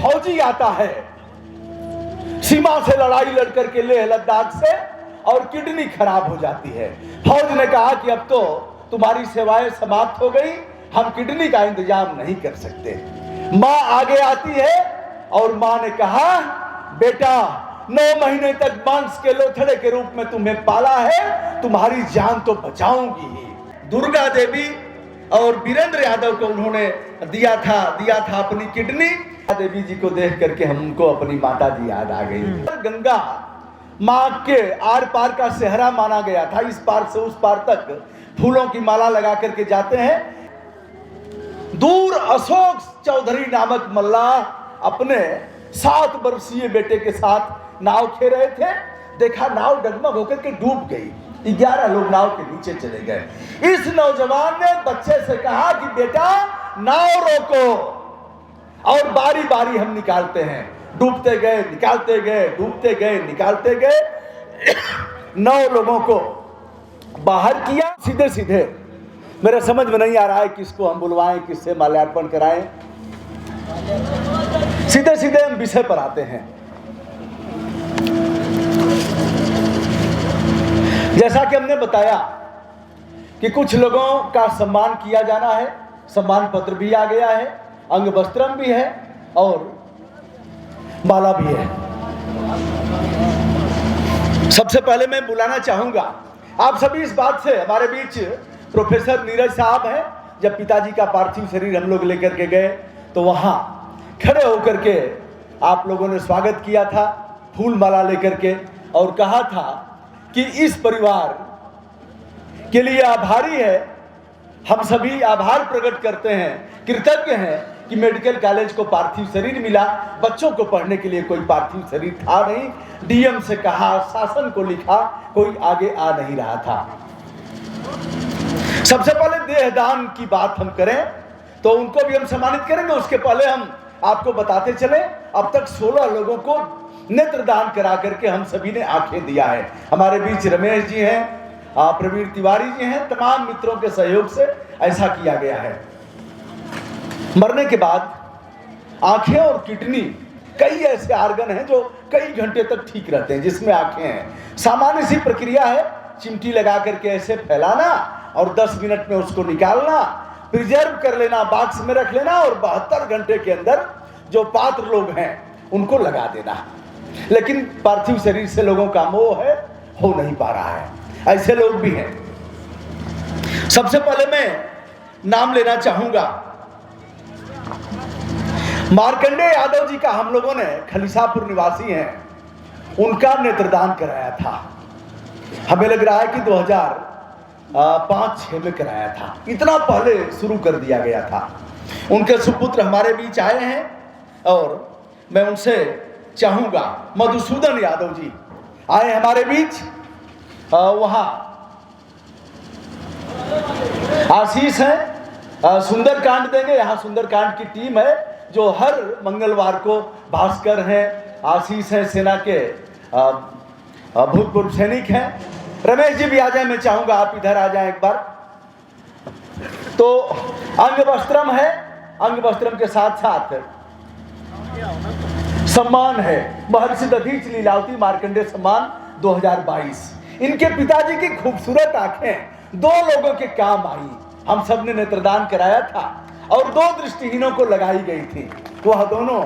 फौजी आता है सीमा से लड़ाई लड़कर के लेह लद्दाख से, और किडनी खराब हो जाती है। फौज ने कहा कि अब तो तुम्हारी सेवाएं समाप्त हो गई, हम किडनी का इंतजाम नहीं कर सकते। मां आगे आती है और मां ने कहा, बेटा 9 महीने तक मांस के लोथड़े के रूप में तुम्हें पाला है, तुम्हारी जान तो बचाऊंगी ही। दुर्गा देवी और वीरेंद्र यादव को उन्होंने दिया था अपनी किडनी। देवी जी को देख करके हमको अपनी माता जी याद आ गई। गंगा माँ के आर पार का सेहरा माना गया था। इस पार से उस पार तक फूलों की माला लगा करके जाते हैं। दूर अशोक चौधरी नामक मल्लाह अपने 7 वर्षीय बेटे के साथ नाव खे रहे थे। देखा नाव डगमग होकर के डूब गई। 11 लोग नाव के नीचे चले गए। इस नौजवान ने बच्चे से कहा कि बेटा नाव रोको और बारी बारी हम निकालते हैं। डूबते गए, निकालते गए, डूबते गए, निकालते गए। 9 लोगों को बाहर किया। सीधे सीधे मेरे समझ में नहीं आ रहा है किसको हम बुलवाएं, किससे माल्यार्पण कराएं। सीधे सीधे हम विषय पर आते हैं। जैसा कि हमने बताया कि कुछ लोगों का सम्मान किया जाना है, सम्मान पत्र भी आ गया है, अंग वस्त्रम भी है और माला भी है। सबसे पहले मैं बुलाना चाहूंगा आप सभी इस बात से, हमारे बीच प्रोफेसर नीरज साहब हैं। जब पिताजी का पार्थिव शरीर हम लोग लेकर के गए तो वहां खड़े होकर के आप लोगों ने स्वागत किया था, फूल माला लेकर के, और कहा था कि इस परिवार के लिए आभारी है। हम सभी आभार प्रकट करते हैं, कृतज्ञ हैं कि मेडिकल कॉलेज को पार्थिव शरीर मिला। बच्चों को पढ़ने के लिए कोई पार्थिव शरीर था नहीं। डीएम से कहा, शासन को लिखा, कोई आगे आ नहीं रहा था। सबसे पहले देहदान की बात हम करें तो उनको भी हम सम्मानित करेंगे। उसके पहले हम आपको बताते चले, अब तक 16 लोगों को नेत्रदान करा करके हम सभी ने आंखें दिया है। हमारे बीच रमेश जी हैं, प्रवीण तिवारी जी हैं। तमाम मित्रों के सहयोग से ऐसा किया गया है। मरने के बाद आंखें और किडनी कई ऐसे आर्गन हैं जो कई घंटे तक ठीक रहते हैं, जिसमें आंखें हैं। सामान्य सी प्रक्रिया है, चिमटी लगा करके ऐसे फैलाना और 10 मिनट में उसको निकालना, प्रिजर्व कर लेना, बॉक्स में रख लेना और 72 घंटे के अंदर जो पात्र लोग हैं उनको लगा देना। लेकिन पार्थिव शरीर से लोगों का मोह है, हो नहीं पा रहा है। ऐसे लोग भी हैं। सबसे पहले मैं नाम लेना चाहूंगा मार्कंडेय यादव जी का। हम लोगों ने, खलीसापुर निवासी हैं, उनका नेत्रदान कराया था। हमें लग रहा है कि 2005-06 में कराया था। इतना पहले शुरू कर दिया गया था। उनके सुपुत्र हमारे बीच आए हैं और मैं उनसे चाहूंगा, मधुसूदन यादव जी आए हमारे बीच। वहां आशीष हैं, सुंदरकांड देंगे। यहाँ सुंदरकांड की टीम है जो हर मंगलवार को, भास्कर हैं, आशीष हैं, सेना के भूतपूर्व सैनिक हैं। रमेश जी भी आ जाए, मैं चाहूंगा आप इधर आ जाएं एक बार। तो अंग वस्त्रम है, अंग वस्त्रम के साथ साथ सम्मान है, महर्षि दधीच लीलावती मार्कंडेय सम्मान 2022। इनके पिताजी की खूबसूरत आंखें 2 लोगों के काम आई। हम सब ने नेत्रदान कराया था और 2 दृष्टिहीनों को लगाई गई थी। वह दोनों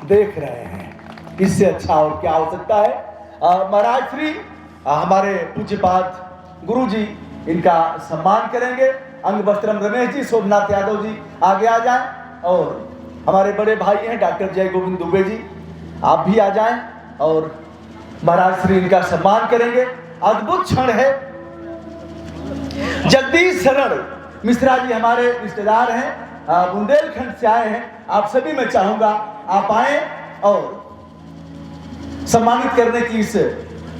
देख रहे हैं। इससे अच्छा और क्या हो सकता है। महाराज श्री हमारे पूज्यपाद गुरु जी इनका सम्मान करेंगे। अंग वस्त्रम रमेश जी, सोमनाथ यादव जी आगे आ जाएं और हमारे बड़े भाई हैं डॉक्टर जय गोविंद दुबे जी, आप भी आ जाएं और महाराज श्री इनका सम्मान करेंगे। अद्भुत क्षण है। जगदीश शरण मिश्रा जी हमारे रिश्तेदार हैं, बुंदेलखंड से आए हैं। आप सभी मैं चाहूंगा आप आए और सम्मानित करने की इस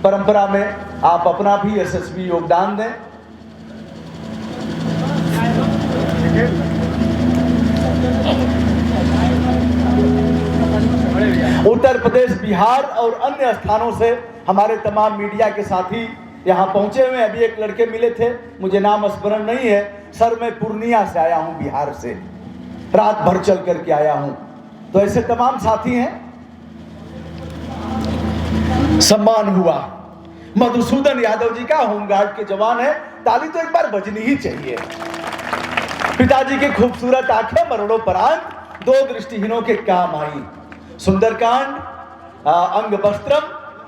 परंपरा में आप अपना भी यशस्वी योगदान दें। उत्तर प्रदेश, बिहार और अन्य स्थानों से हमारे तमाम मीडिया के साथी यहाँ पहुंचे हुए। अभी एक लड़के मिले थे, मुझे नाम स्मरण नहीं है। सर मैं पूर्णिया से आया हूँ, बिहार से, रात भर चल करके आया हूँ। तो ऐसे तमाम साथी हैं। सम्मान हुआ मधुसूदन यादव जी का, होमगार्ड के जवान है, ताली तो एक बार बजनी ही चाहिए। पिताजी की खूबसूरत आंखें मरणोपरांत दो दृष्टिहीनों के काम आई। सुंदरकांड, अंग वस्त्रम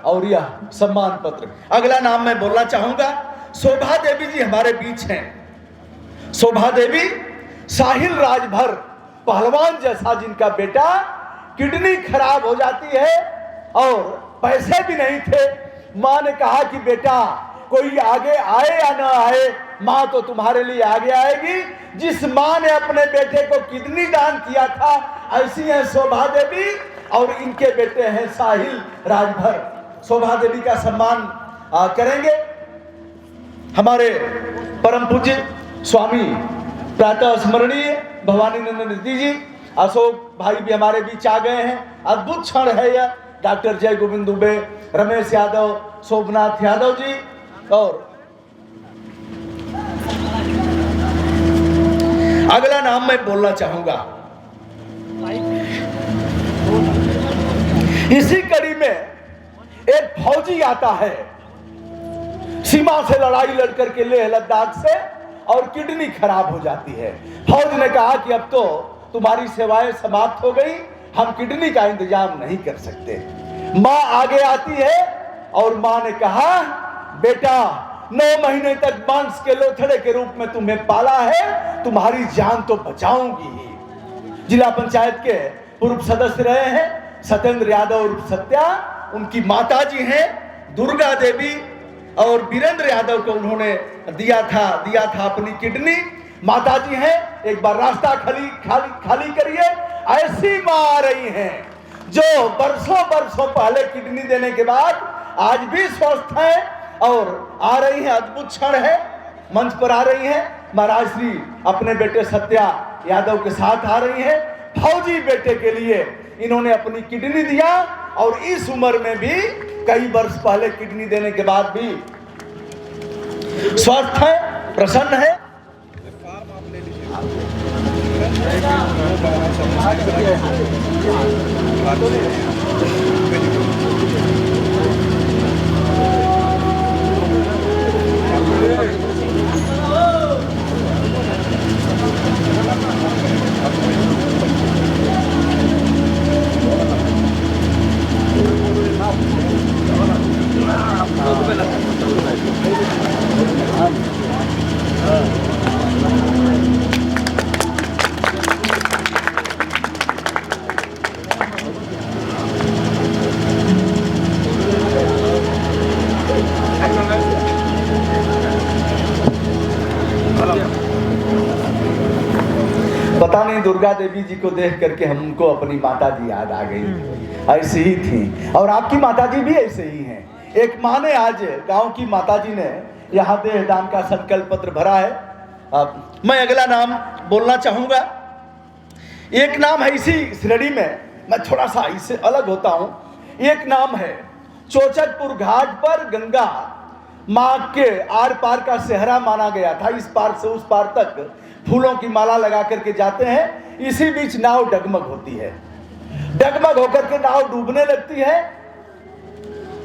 और यह सम्मान पत्र। अगला नाम मैं बोलना चाहूंगा, शोभा देवी जी हमारे बीच हैं। शोभा देवी साहिल राजभर पहलवान जैसा जिनका बेटा, किडनी खराब हो जाती है और पैसे भी नहीं थे। मां ने कहा कि बेटा कोई आगे आए या ना आए, मां तो तुम्हारे लिए आगे आएगी। जिस मां ने अपने बेटे को किडनी दान किया था, ऐसी है शोभा देवी और इनके बेटे हैं साहिल राजभर। शोभा देवी का सम्मान करेंगे हमारे परम पूज्य स्वामी प्रातः स्मरणीय भवानी नंदन ऋषि जी। अशोक भाई भी हमारे बीच आ गए हैं। अद्भुत क्षण है यह। डॉक्टर जय गोविंद दुबे, रमेश यादव, शोभनाथ यादव जी और अगला नाम मैं बोलना चाहूंगा। इसी कड़ी में एक फौजी आता है, सीमा से लड़ाई लड़कर के लेह लद्दाख से, और किडनी खराब हो जाती है। फौज ने कहा कि अब तो तुम्हारी सेवाएं समाप्त हो गई, हम किडनी का इंतजाम नहीं कर सकते। मां आगे आती है और मां ने कहा बेटा 9 महीने तक मांस के लोथड़े के रूप में तुम्हें पाला है, तुम्हारी जान तो बचाऊंगी ही। जिला पंचायत के पूर्व सदस्य रहे हैं सत्येंद्र यादव और सत्या, उनकी माताजी हैं दुर्गा देवी, और वीरेंद्र यादव को उन्होंने दिया था अपनी किडनी। माताजी हैं, एक बार रास्ता खाली करिए। ऐसी मां आ रही हैं जो बरसों पहले किडनी देने के बाद आज भी स्वस्थ हैं और आ रही हैं। अद्भुत क्षण है। मंच पर आ रही हैं महाराज श्री अपने बेटे सत्या यादव के साथ आ रही हैं। फौजी बेटे के लिए इन्होंने अपनी किडनी दिया और इस उम्र में भी कई वर्ष पहले किडनी देने के बाद भी स्वस्थ है, प्रसन्न है। पता नहीं दुर्गा देवी जी को देख करके हमको अपनी माता जी याद आ गई। ऐसी ही थी और आपकी माता जी भी ऐसे ही हैं। एक माँ ने आज गांव की माता जी ने यहाँ देहदान का संकल्प पत्र भरा है। मैं अगला नाम बोलना चाहूंगा। एक नाम है इसी श्रेणी में, मैं थोड़ा सा इससे अलग होता हूं। एक नाम है चोचकपुर घाट पर गंगा माँ के आर पार का सेहरा माना गया था। इस पार से उस पार तक फूलों की माला लगा करके जाते हैं। इसी बीच नाव डगमग होती है। डगमग होकर के नाव डूबने लगती है।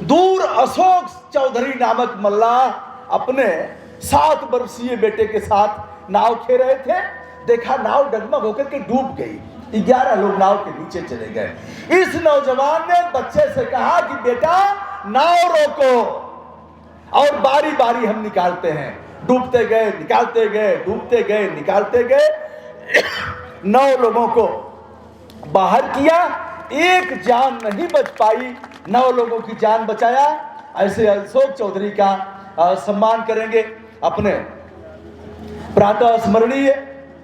दूर अशोक चौधरी नामक मल्लाह अपने 7 वर्षीय बेटे के साथ नाव खे रहे थे। देखा नाव डगमग होकर के डूब गई। 11 लोग नाव के नीचे चले गए। इस नौजवान ने बच्चे से कहा कि बेटा नाव रोको और बारी बारी हम निकालते हैं। डूबते गए, निकालते गए, डूबते गए, निकालते गए। 9 लोगों को बाहर किया। एक जान नहीं बच पाई, 9 लोगों की जान बचाया। ऐसे अशोक चौधरी का सम्मान करेंगे अपने प्रातः स्मरणीय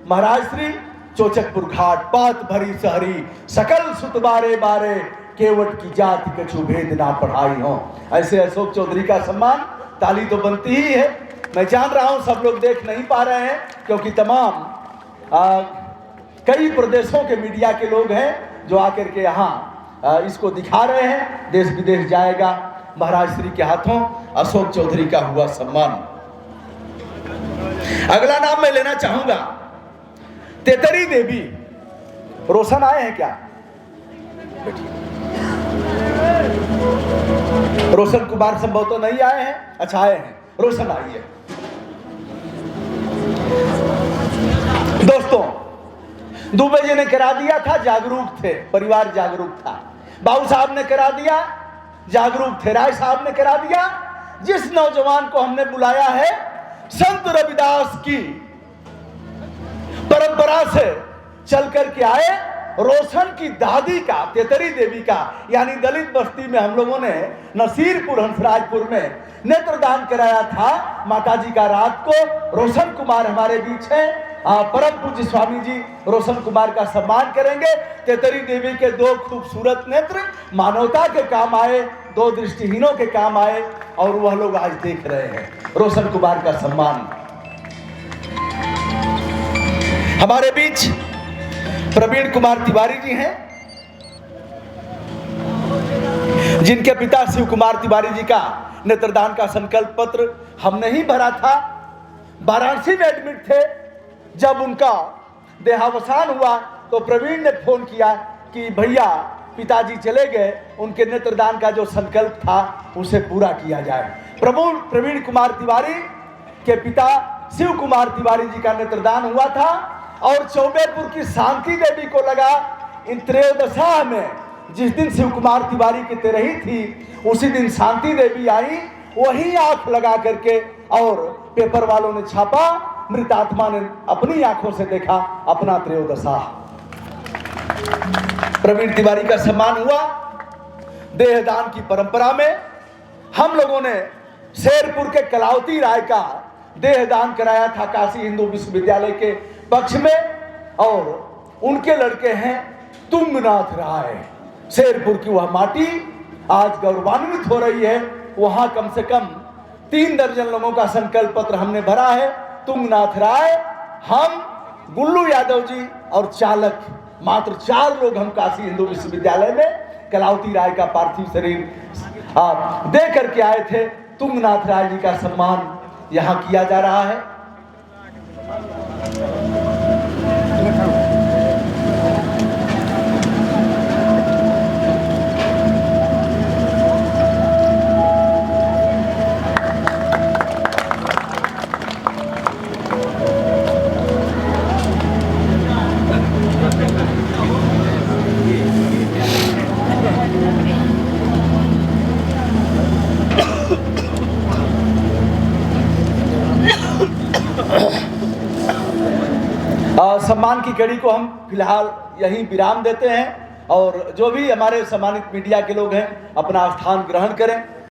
महाराज श्री चोचकपुर घाट पात भरी सहरी सकल सुतबारे बारे केवट की जाति कछु भेद ना पढ़ाई हो। ऐसे अशोक चौधरी का सम्मान। ताली तो बनती ही है। मैं जान रहा हूं सब लोग देख नहीं पा रहे हैं क्योंकि तमाम कई प्रदेशों के मीडिया के लोग हैं जो आकर के यहाँ इसको दिखा रहे हैं। देश विदेश जाएगा। महाराज श्री के हाथों अशोक चौधरी का हुआ सम्मान। अगला नाम मैं लेना चाहूंगा तेतरी देवी। रोशन आए हैं क्या? रोशन कुमार संभव तो नहीं आए हैं, अच्छा आए हैं, रोशन आइए। दोस्तों, दुबे जी ने करा दिया था, जागरूक थे, परिवार जागरूक था। बाबू साहब ने करा दिया, जागरूक थे। राय साहब ने करा दिया। जिस नौजवान को हमने बुलाया है, संत रविदास की परंपरा से चल करके आए, रोशन की दादी का, तेतरी देवी का, यानी दलित बस्ती में हम लोगों ने नसीरपुर हंसराजपुर में नेत्रदान कराया था माताजी का रात को। रोशन कुमार हमारे बीच है। परम पूज्य स्वामी जी रोशन कुमार का सम्मान करेंगे। तेतरी देवी के दो खूबसूरत नेत्र मानवता के काम आए, दो दृष्टिहीनों के काम आए, और वह लोग आज देख रहे हैं रोशन कुमार का सम्मान। हमारे बीच प्रवीण कुमार तिवारी जी हैं, जिनके पिता शिव कुमार तिवारी जी का नेत्रदान का संकल्प पत्र हमने ही भरा था। वाराणसी में एडमिट थे। जब उनका देहावसान हुआ तो प्रवीण ने फोन किया कि भैया पिताजी चले गए, उनके नेत्रदान का जो संकल्प था उसे पूरा किया जाए। प्रवीण कुमार तिवारी के पिता शिव कुमार तिवारी जी का नेत्रदान हुआ था, और चौबेपुर की शांति देवी को लगा इन त्रयोदशा में, जिस दिन शिव कुमार तिवारी की तेरही थी, उसी दिन शांति देवी आई, वही आंख लगा करके, और पेपर वालों ने छापा, मृत आत्मा ने अपनी आंखों से देखा अपना त्रयोदशा। प्रवीण तिवारी का सम्मान हुआ। देहदान की परंपरा में हम लोगों ने शेरपुर के कलावती राय का देहदान कराया था काशी हिंदू विश्वविद्यालय के पक्ष में, और उनके लड़के हैं तुंगनाथ राय। शेरपुर की वह माटी आज गौरवान्वित हो रही है। वहां कम से कम 3 दर्जन लोगों का संकल्प पत्र हमने भरा है। तुंगनाथ राय, हम, गुल्लू यादव जी और चालक, मात्र 4 लोग हम काशी हिंदू विश्वविद्यालय में कलावती राय का पार्थिव शरीर दे करके आए थे। तुंगनाथ राय जी का सम्मान यहाँ किया जा रहा है। सम्मान की कड़ी को हम फिलहाल यहीं विराम देते हैं, और जो भी हमारे सम्मानित मीडिया के लोग हैं अपना स्थान ग्रहण करें।